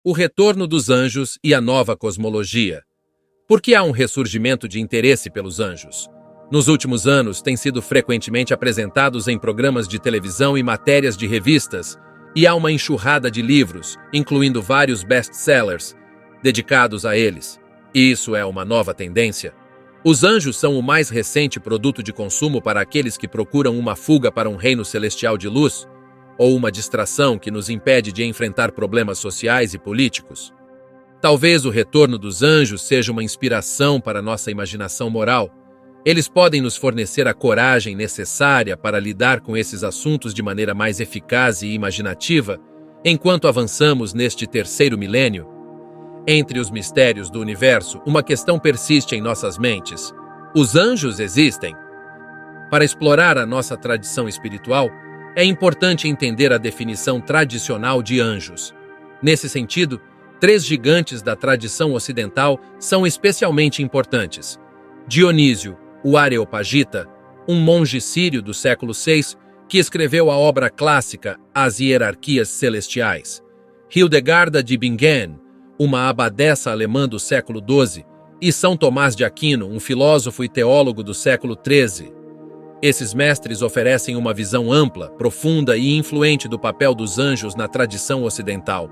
O retorno dos anjos e a nova cosmologia. Por que há um ressurgimento de interesse pelos anjos? Nos últimos anos, têm sido frequentemente apresentados em programas de televisão e matérias de revistas, e há uma enxurrada de livros, incluindo vários best-sellers, dedicados a eles. E isso é uma nova tendência. Os anjos são o mais recente produto de consumo para aqueles que procuram uma fuga para um reino celestial de luz, ou uma distração que nos impede de enfrentar problemas sociais e políticos. Talvez o retorno dos anjos seja uma inspiração para nossa imaginação moral. Eles podem nos fornecer a coragem necessária para lidar com esses assuntos de maneira mais eficaz e imaginativa, enquanto avançamos neste terceiro milênio. Entre os mistérios do universo, uma questão persiste em nossas mentes: os anjos existem? Para explorar a nossa tradição espiritual, é importante entender a definição tradicional de anjos. Nesse sentido, 3 gigantes da tradição ocidental são especialmente importantes: Dionísio, o Areopagita, um monge sírio do século VI que escreveu a obra clássica As Hierarquias Celestiais; Hildegarda de Bingen, uma abadesa alemã do século XII, e São Tomás de Aquino, um filósofo e teólogo do século XIII. Esses mestres oferecem uma visão ampla, profunda e influente do papel dos anjos na tradição ocidental.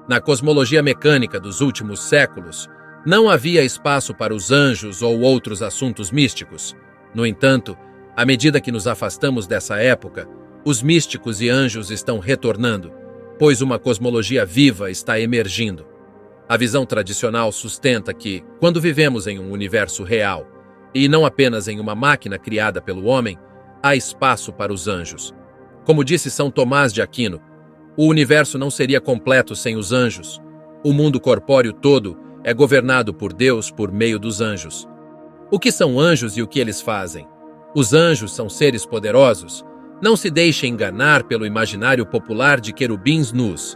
Na cosmologia mecânica dos últimos séculos, não havia espaço para os anjos ou outros assuntos místicos. No entanto, à medida que nos afastamos dessa época, os místicos e anjos estão retornando, pois uma cosmologia viva está emergindo. A visão tradicional sustenta que, quando vivemos em um universo real, e não apenas em uma máquina criada pelo homem, há espaço para os anjos. Como disse São Tomás de Aquino, o universo não seria completo sem os anjos. O mundo corpóreo todo é governado por Deus por meio dos anjos. O que são anjos e o que eles fazem? Os anjos são seres poderosos. Não se deixe enganar pelo imaginário popular de querubins nus.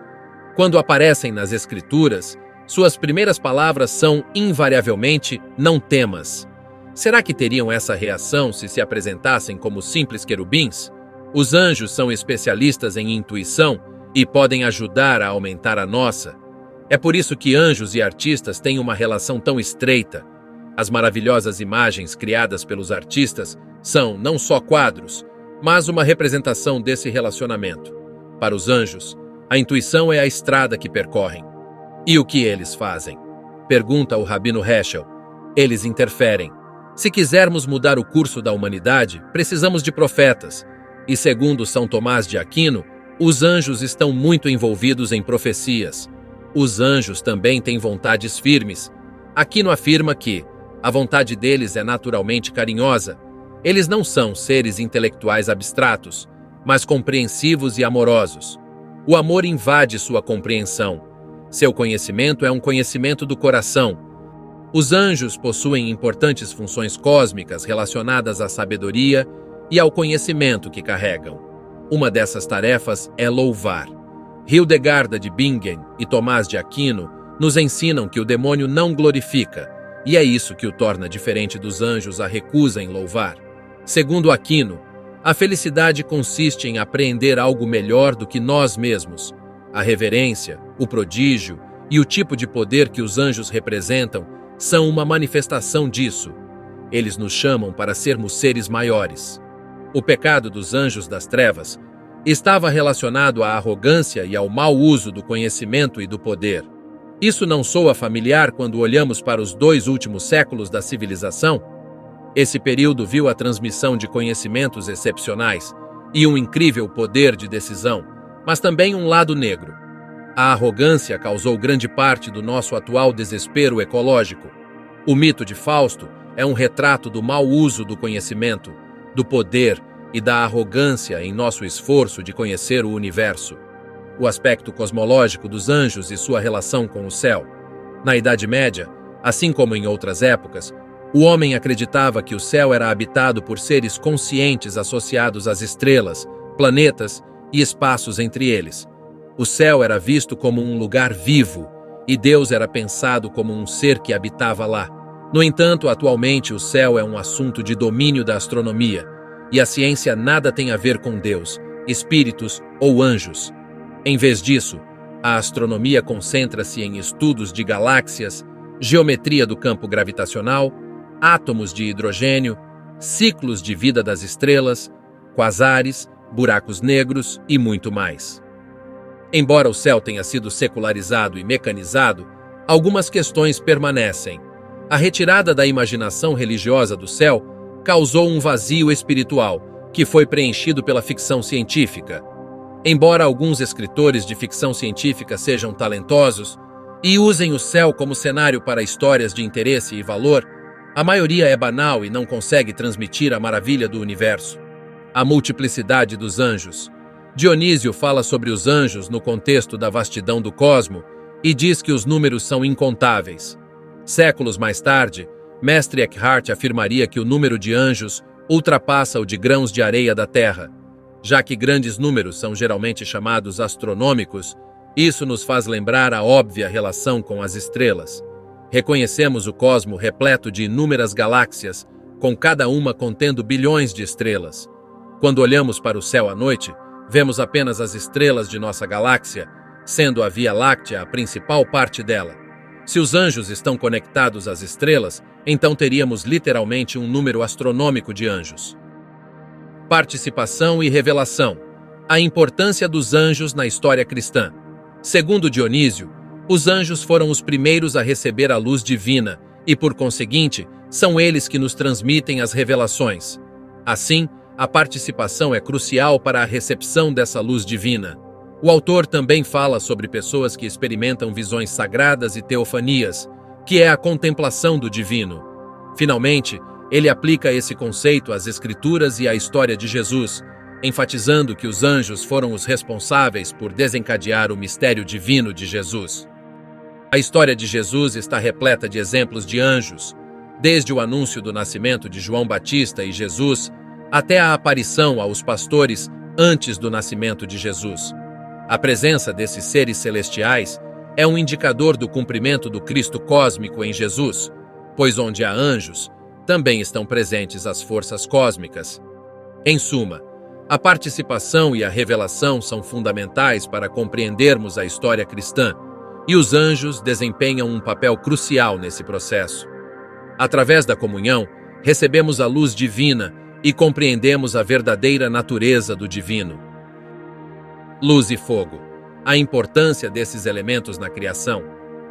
Quando aparecem nas Escrituras, suas primeiras palavras são, invariavelmente, não temas. Será que teriam essa reação se apresentassem como simples querubins? Os anjos são especialistas em intuição e podem ajudar a aumentar a nossa. É por isso que anjos e artistas têm uma relação tão estreita. As maravilhosas imagens criadas pelos artistas são não só quadros, mas uma representação desse relacionamento. Para os anjos, a intuição é a estrada que percorrem. E o que eles fazem? Pergunta o Rabino Heschel. Eles interferem. Se quisermos mudar o curso da humanidade, precisamos de profetas. E segundo São Tomás de Aquino, os anjos estão muito envolvidos em profecias. Os anjos também têm vontades firmes. Aquino afirma que a vontade deles é naturalmente carinhosa. Eles não são seres intelectuais abstratos, mas compreensivos e amorosos. O amor invade sua compreensão. Seu conhecimento é um conhecimento do coração. Os anjos possuem importantes funções cósmicas relacionadas à sabedoria e ao conhecimento que carregam. Uma dessas tarefas é louvar. Hildegarda de Bingen e Tomás de Aquino nos ensinam que o demônio não glorifica, e é isso que o torna diferente dos anjos a recusa em louvar. Segundo Aquino, a felicidade consiste em apreender algo melhor do que nós mesmos. A reverência, o prodígio e o tipo de poder que os anjos representam são uma manifestação disso. Eles nos chamam para sermos seres maiores. O pecado dos anjos das trevas estava relacionado à arrogância e ao mau uso do conhecimento e do poder. Isso não soa familiar quando olhamos para os 2 últimos séculos da civilização? Esse período viu a transmissão de conhecimentos excepcionais e um incrível poder de decisão, mas também um lado negro. A arrogância causou grande parte do nosso atual desespero ecológico. O mito de Fausto é um retrato do mau uso do conhecimento, do poder e da arrogância em nosso esforço de conhecer o universo. O aspecto cosmológico dos anjos e sua relação com o céu. Na Idade Média, assim como em outras épocas, o homem acreditava que o céu era habitado por seres conscientes associados às estrelas, planetas e espaços entre eles. O céu era visto como um lugar vivo, e Deus era pensado como um ser que habitava lá. No entanto, atualmente o céu é um assunto de domínio da astronomia, e a ciência nada tem a ver com Deus, espíritos ou anjos. Em vez disso, A astronomia concentra-se em estudos de galáxias, geometria do campo gravitacional, átomos de hidrogênio, ciclos de vida das estrelas, quasares, buracos negros e muito mais. Embora o céu tenha sido secularizado e mecanizado, algumas questões permanecem. A retirada da imaginação religiosa do céu causou um vazio espiritual, que foi preenchido pela ficção científica. Embora alguns escritores de ficção científica sejam talentosos e usem o céu como cenário para histórias de interesse e valor, a maioria é banal e não consegue transmitir a maravilha do universo. A multiplicidade dos anjos. Dionísio fala sobre os anjos no contexto da vastidão do cosmo e diz que os números são incontáveis. Séculos mais tarde, Mestre Eckhart afirmaria que o número de anjos ultrapassa o de grãos de areia da Terra. Já que grandes números são geralmente chamados astronômicos, isso nos faz lembrar a óbvia relação com as estrelas. Reconhecemos o cosmo repleto de inúmeras galáxias, com cada uma contendo bilhões de estrelas. Quando olhamos para o céu à noite, vemos apenas as estrelas de nossa galáxia, sendo a Via Láctea a principal parte dela. Se os anjos estão conectados às estrelas, então teríamos literalmente um número astronômico de anjos. Participação e revelação. A importância dos anjos na história cristã. Segundo Dionísio, os anjos foram os primeiros a receber a luz divina e, por conseguinte, são eles que nos transmitem as revelações. Assim, a participação é crucial para a recepção dessa luz divina. O autor também fala sobre pessoas que experimentam visões sagradas e teofanias, que é a contemplação do divino. Finalmente, ele aplica esse conceito às Escrituras e à história de Jesus, enfatizando que os anjos foram os responsáveis por desencadear o mistério divino de Jesus. A história de Jesus está repleta de exemplos de anjos, desde o anúncio do nascimento de João Batista e Jesus, até a aparição aos pastores antes do nascimento de Jesus. A presença desses seres celestiais é um indicador do cumprimento do Cristo cósmico em Jesus, pois onde há anjos, também estão presentes as forças cósmicas. Em suma, a participação e a revelação são fundamentais para compreendermos a história cristã, e os anjos desempenham um papel crucial nesse processo. Através da comunhão, recebemos a luz divina e compreendemos a verdadeira natureza do divino. Luz e fogo. A importância desses elementos na criação.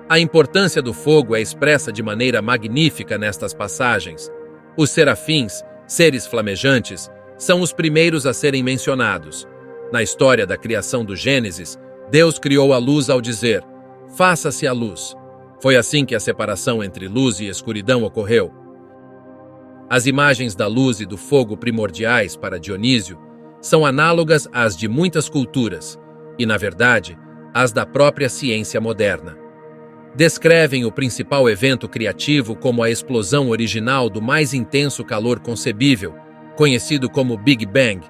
A importância do fogo é expressa de maneira magnífica nestas passagens. Os serafins, seres flamejantes, são os primeiros a serem mencionados. Na história da criação do Gênesis, Deus criou a luz ao dizer: "Faça-se a luz." Foi assim que a separação entre luz e escuridão ocorreu. As imagens da luz e do fogo primordiais para Dionísio são análogas às de muitas culturas e, na verdade, às da própria ciência moderna. Descrevem o principal evento criativo como a explosão original do mais intenso calor concebível, conhecido como Big Bang,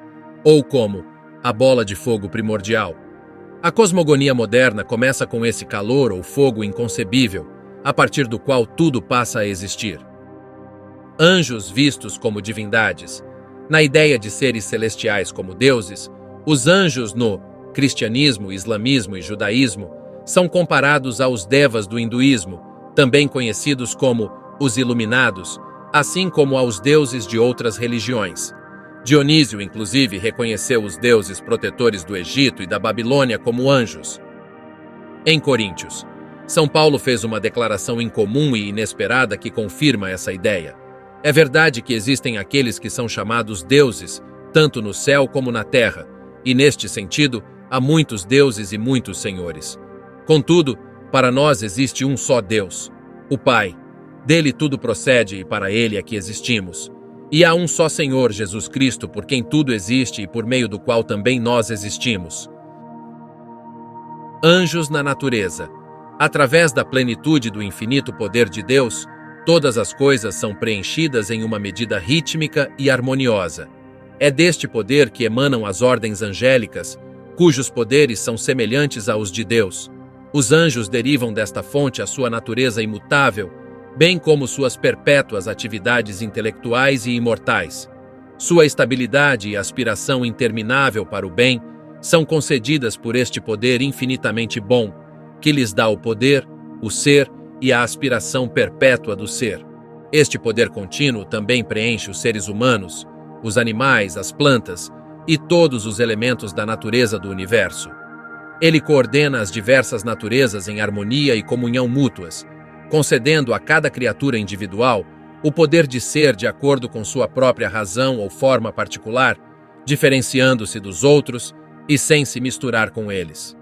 ou como a bola de fogo primordial. A cosmogonia moderna começa com esse calor ou fogo inconcebível, a partir do qual tudo passa a existir. Anjos vistos como divindades. Na ideia de seres celestiais como deuses, os anjos no cristianismo, islamismo e judaísmo são comparados aos devas do hinduísmo, também conhecidos como os iluminados, assim como aos deuses de outras religiões. Dionísio, inclusive, reconheceu os deuses protetores do Egito e da Babilônia como anjos. Em Coríntios, São Paulo fez uma declaração incomum e inesperada que confirma essa ideia. É verdade que existem aqueles que são chamados deuses, tanto no céu como na terra, e neste sentido, há muitos deuses e muitos senhores. Contudo, para nós existe um só Deus, o Pai. Dele tudo procede e para ele é que existimos. E há um só Senhor, Jesus Cristo, por quem tudo existe e por meio do qual também nós existimos. Anjos na natureza. Através da plenitude do infinito poder de Deus, todas as coisas são preenchidas em uma medida rítmica e harmoniosa. É deste poder que emanam as ordens angélicas, cujos poderes são semelhantes aos de Deus. Os anjos derivam desta fonte a sua natureza imutável, bem como suas perpétuas atividades intelectuais e imortais. Sua estabilidade e aspiração interminável para o bem são concedidas por este poder infinitamente bom, que lhes dá o poder, o ser e a aspiração perpétua do ser. Este poder contínuo também preenche os seres humanos, os animais, as plantas e todos os elementos da natureza do universo. Ele coordena as diversas naturezas em harmonia e comunhão mútuas, concedendo a cada criatura individual o poder de ser de acordo com sua própria razão ou forma particular, diferenciando-se dos outros e sem se misturar com eles.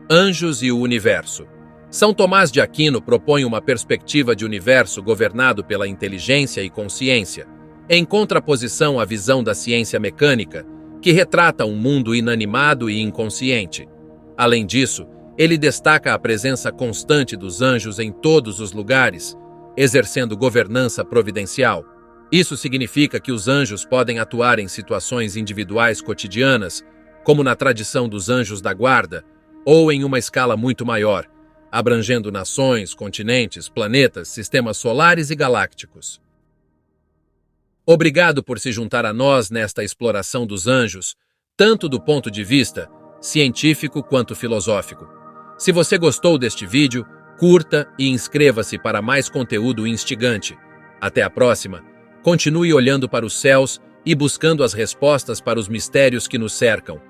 Anjos e o universo. São Tomás de Aquino propõe uma perspectiva de universo governado pela inteligência e consciência, em contraposição à visão da ciência mecânica, que retrata um mundo inanimado e inconsciente. Além disso, ele destaca a presença constante dos anjos em todos os lugares, exercendo governança providencial. Isso significa que os anjos podem atuar em situações individuais cotidianas, como na tradição dos anjos da guarda, ou em uma escala muito maior, abrangendo nações, continentes, planetas, sistemas solares e galácticos. Obrigado por se juntar a nós nesta exploração dos anjos, tanto do ponto de vista científico quanto filosófico. Se você gostou deste vídeo, curta e inscreva-se para mais conteúdo instigante. Até a próxima. Continue olhando para os céus e buscando as respostas para os mistérios que nos cercam.